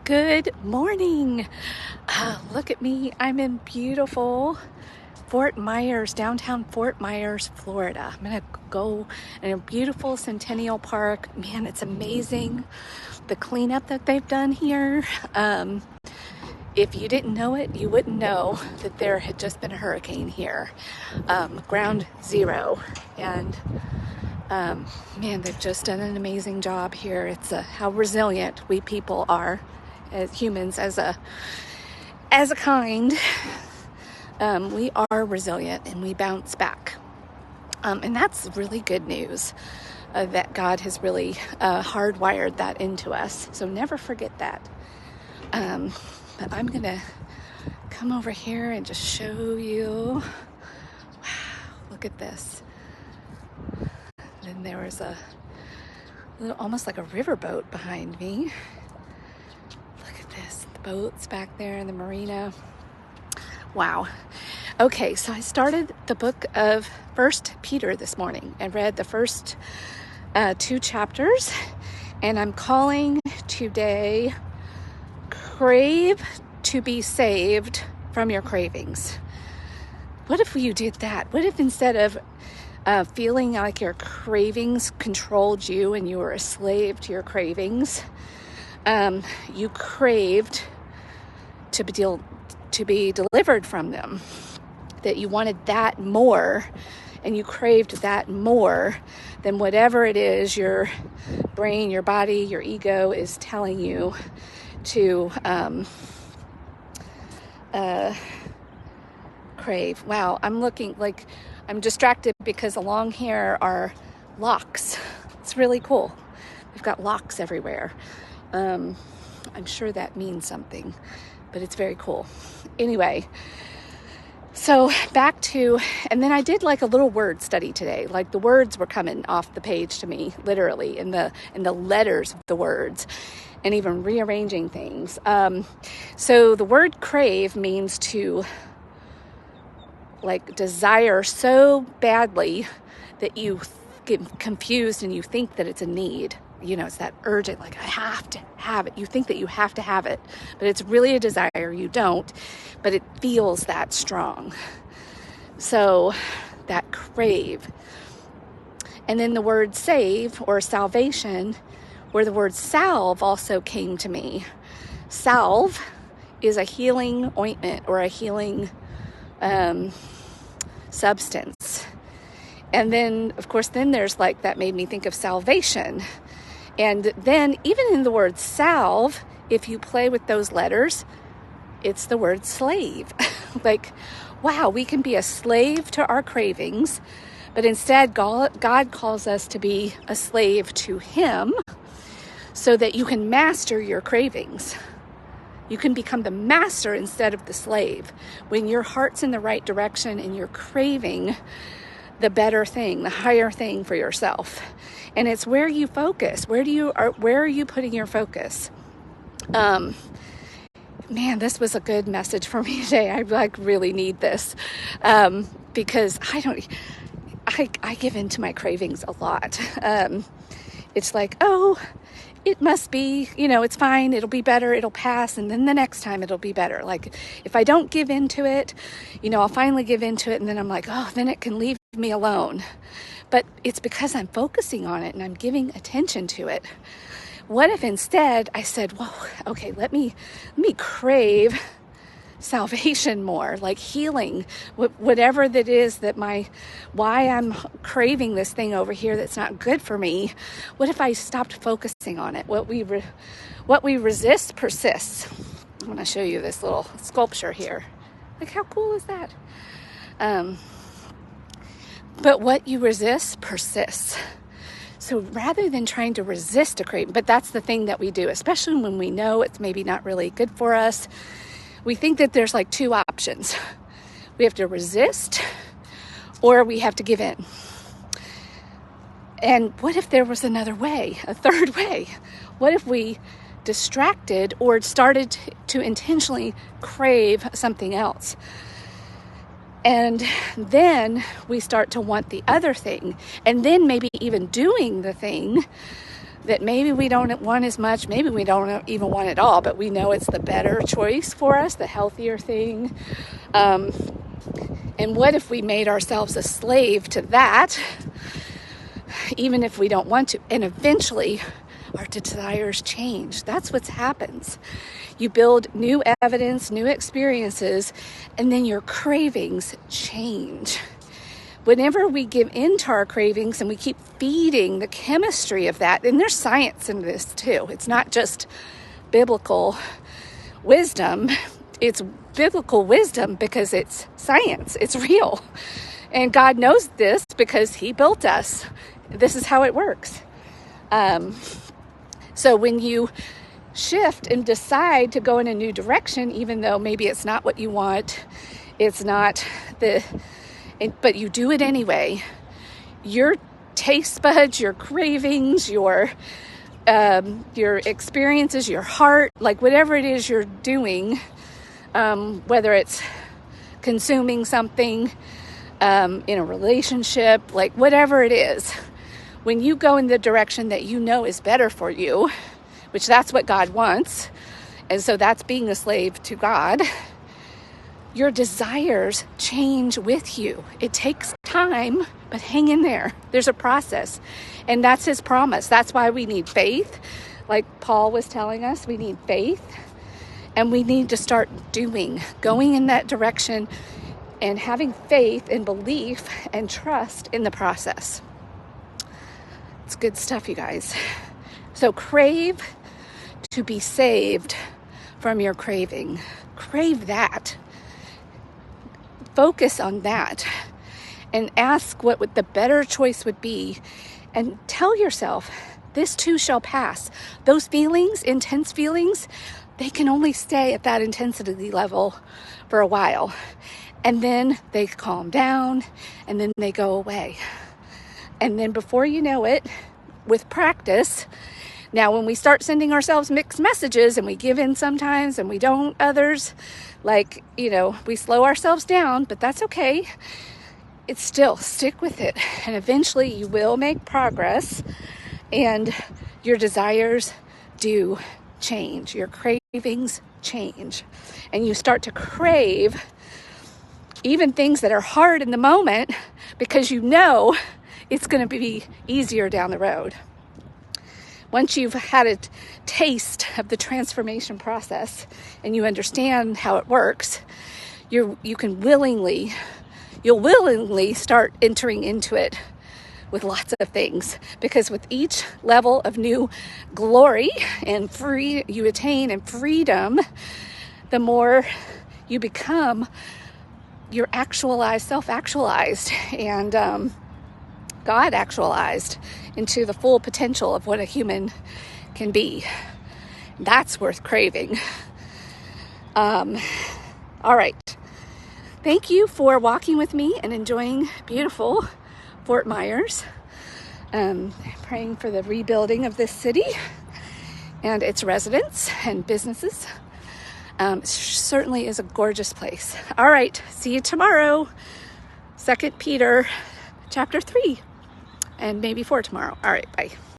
Good morning. Look at me. I'm in beautiful Fort Myers, downtown Fort Myers, Florida. I'm going to go in a beautiful Centennial Park. Man, it's amazing the cleanup that they've done here. If you didn't know it, you wouldn't know that there had just been a hurricane here, ground zero. And man, they've just done an amazing job here. It's how resilient we people are as humans, as a kind. We are resilient and we bounce back. And that's really good news, that God has really hardwired that into us. So never forget that. But I'm going to come over here and just show you. Wow, look at this. And there was a little, almost like a riverboat behind me. Look at this. The boat's back there in the marina. Wow. Okay, so I started the book of 1 Peter this morning and read the first 2 chapters. And I'm calling today Crave to be saved from your cravings. What if you did that? What if instead of feeling like your cravings controlled you and you were a slave to your cravings, you craved to be delivered from them, that you wanted that more and you craved that more than whatever it is your brain, your body, your ego is telling you to crave. Wow, I'm distracted because along here are locks. It's really cool. We've got locks everywhere. I'm sure that means something, but it's very cool. Anyway, so back to, and then I did like a little word study today. Like the words were coming off the page to me, literally, in the letters of the words, and even rearranging things. So the word crave means to desire so badly that you get confused and you think that it's a need. You know, it's that urgent, I have to have it. You think that you have to have it, but it's really a desire. You don't, but it feels that strong. So that crave. And then the word save or salvation, where the word salve also came to me. Salve is a healing ointment or a healing substance. And then, of course, there's that made me think of salvation. And then even in the word salve, if you play with those letters, it's the word slave. Wow, we can be a slave to our cravings, but instead God calls us to be a slave to Him so that you can master your cravings. You can become the master instead of the slave. When your heart's in the right direction and you're craving the better thing, the higher thing for yourself. And it's where you focus. Where are you putting your focus? Man, this was a good message for me today. I really need this. Because I give in to my cravings a lot. It's it must be, it's fine, it'll be better, it'll pass, and then the next time it'll be better. If I don't give into it, I'll finally give into it, and then I'm then it can leave me alone. But it's because I'm focusing on it and I'm giving attention to it. What if instead I said, whoa, okay, let me crave salvation more, healing, whatever that is why I'm craving this thing over here that's not good for me. What if I stopped focusing on it? What we resist persists. I want to show you this little sculpture here. How cool is that? But what you resist persists. So rather than trying to resist a craving, but that's the thing that we do, especially when we know it's maybe not really good for us. We think that there's 2 options. We have to resist or we have to give in. And what if there was another way, a third way? What if we distracted or started to intentionally crave something else? And then we start to want the other thing. And then maybe even doing the thing that maybe we don't want as much, maybe we don't even want it all, but we know it's the better choice for us, the healthier thing. And what if we made ourselves a slave to that, even if we don't want to? And eventually our desires change. That's what happens. You build new evidence, new experiences, and then your cravings change. Whenever we give in to our cravings and we keep feeding the chemistry of that, and there's science in this too. It's not just biblical wisdom. It's biblical wisdom because it's science. It's real. And God knows this because he built us. This is how it works. So when you shift and decide to go in a new direction, even though maybe it's not what you want, but you do it anyway, your taste buds, your cravings, your experiences, your heart, like whatever it is you're doing, whether it's consuming something in a relationship, like whatever it is, when you go in the direction that you know is better for you, which that's what God wants, and so that's being a slave to God, your desires change with you. It takes time, but hang in there. There's a process, and that's his promise. That's why we need faith. Like Paul was telling us, we need faith, and we need to start going in that direction and having faith and belief and trust in the process. It's good stuff, you guys. So crave to be saved from your craving. Crave that. Focus on that and ask what the better choice would be, and tell yourself, this too shall pass. Those feelings, intense feelings, they can only stay at that intensity level for a while, and then they calm down, and then they go away. And then before you know it, with practice, now when we start sending ourselves mixed messages and we give in sometimes and we don't others, we slow ourselves down, but that's okay. It's still, stick with it. And eventually you will make progress, and your desires do change. Your cravings change. And you start to crave even things that are hard in the moment because you know it's going to be easier down the road. Once you've had a taste of the transformation process and you understand how it works, you'll willingly start entering into it with lots of things, because with each level of new glory and you attain and freedom, the more you become you're self-actualized, and God actualized into the full potential of what a human can be. That's worth craving. All right. Thank you for walking with me and enjoying beautiful Fort Myers. Praying for the rebuilding of this city and its residents and businesses. It certainly is a gorgeous place. All right. See you tomorrow. 2 Peter chapter 3. And maybe 4 tomorrow. All right, bye.